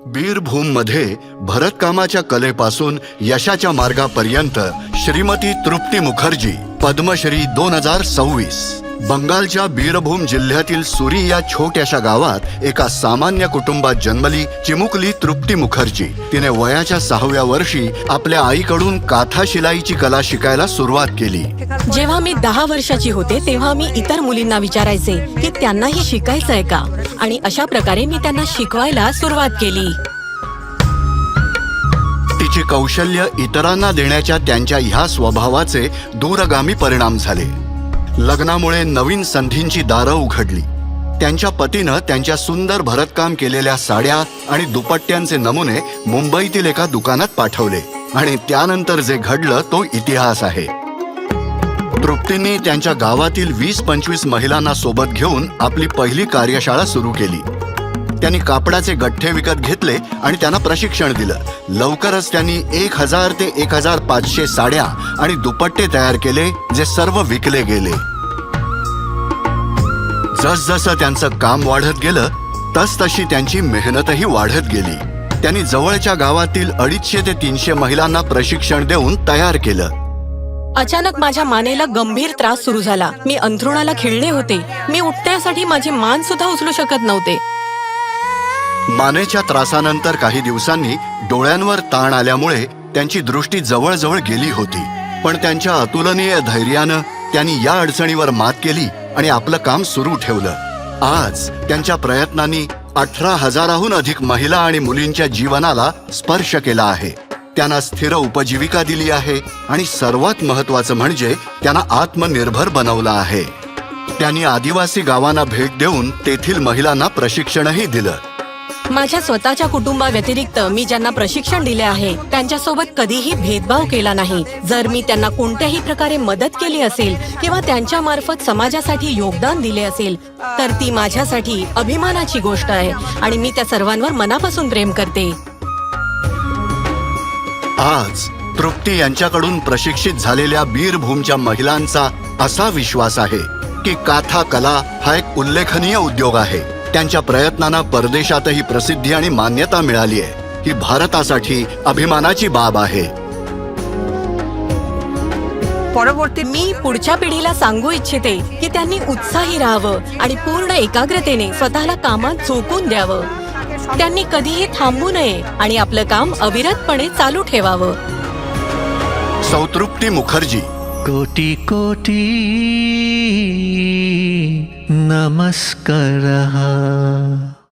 बीरभूममध्ये भरतकामाच्या कलेपासून यशाच्या मार्गापर्यंत श्रीमती तृप्ती मुखर्जी, पद्मश्री 2026। बंगालच्या बीरभूम जिल्ह्यातील सुरी या छोट्याशा गावात एका सामान्य कुटुंबात जन्मली चिमुकली तृप्ती मुखर्जी। तिने वयाच्या 6व्या वर्षी आपल्या आईकडून काथा शिलाईची कला शिकायला सुरुवात केली। जेव्हा मी 10 वर्षाची होते तेव्हा मी इतर मुलींना विचारायचे की त्यांनाही शिकायचंय का, आणि अशा प्रकारे मी त्यांना शिकवायला सुरुवात केली। तिचे कौशल्य इतरांना देण्याच्या त्यांच्या ह्या स्वभावाचे दूरगामी परिणाम झाले। लग्नामुळे नवीन संधींची दारं उघडली। त्यांच्या पतीनं त्यांच्या सुंदर भरतकाम केलेल्या साड्या आणि दुपट्ट्यांचे नमुने मुंबईतील एका दुकानात पाठवले, आणि त्यानंतर जे घडलं तो इतिहास आहे। तृप्तींनी त्यांच्या गावातील 20-25 महिलांना सोबत घेऊन आपली पहिली कार्यशाळा सुरू केली। त्यांनी कापडाचे गठ्ठे विकत घेतले आणि त्यांना प्रशिक्षण दिलं। लवकरच त्यांनी 1000 ते 1500 साड्या आणि दुपट्टे तयार केले, जे सर्व विकले गेले। जसजसं त्यांचं काम वाढत गेलं तसतशी त्यांची मेहनतही वाढत गेली। त्यांनी जवळच्या गावातील 250 ते 300 महिलांना प्रशिक्षण देऊन तयार केलं। अचानक माझ्या मानेला गंभीर त्रास सुरू झाला। मी अंथरुणाला खिळले होते। मी उठण्यासाठी माझी मान सुद्धा उचलू शकत नव्हते। मानेच्या त्रासानंतर काही दिवसांनी डोळ्यांवर ताण आल्यामुळे त्यांची दृष्टी जवळजवळ गेली होती, पण त्यांच्या अतुलनीय धैर्यानं त्यांनी या अडचणीवर मात केली आणि आपलं काम सुरू ठेवलं। आज त्यांच्या प्रयत्नांनी 18,000हून अधिक महिला आणि मुलींच्या जीवनाला स्पर्श केला आहे। त्यांना स्थिर उपजीविका दिली आहे आणि सर्वात महत्त्वाचं म्हणजे त्यांना आत्मनिर्भर बनवलं आहे। त्यांनी आदिवासी गावांना भेट देऊन तेथील महिलांना प्रशिक्षणही दिलं। माझ्या स्वतःच्या कुटुंबाव्यतिरिक्त मी ज्यांना प्रशिक्षण दिले आहे त्यांच्यासोबत कधीही भेदभाव केला नाही। जर मी त्यांना कोणत्याही प्रकारे मदत केली असेल किंवा त्यांच्या मार्फत समाजासाठी योगदान दिले असेल तर ती माझ्यासाठी अभिमानाची गोष्ट आहे, आणि मी त्या सर्वांवर मनापासून प्रेम करते। आज तृप्ती यांच्याकडून प्रशिक्षित झालेल्या बीरभूमच्या महिलांचा असा विश्वास आहे की काथा कला हा एक उल्लेखनीय उद्योग आहे। त्यांच्या प्रयत्नांना परदेशातही प्रसिद्धी आणि मान्यता मिळाली आहे। ही भारतासाठी अभिमानाची बाब आहे। मी पुढच्या पिढीला सांगू इच्छिते की त्यांनी उत्साही राहावं आणि पूर्ण एकाग्रतेने स्वतःला कामात झोकून द्यावं। त्यांनी कधीही थांबू नये आणि आपलं काम अविरतपणे चालू ठेवावं। तृप्ती मुखर्जी। कोटी कोटी नमस्कारः।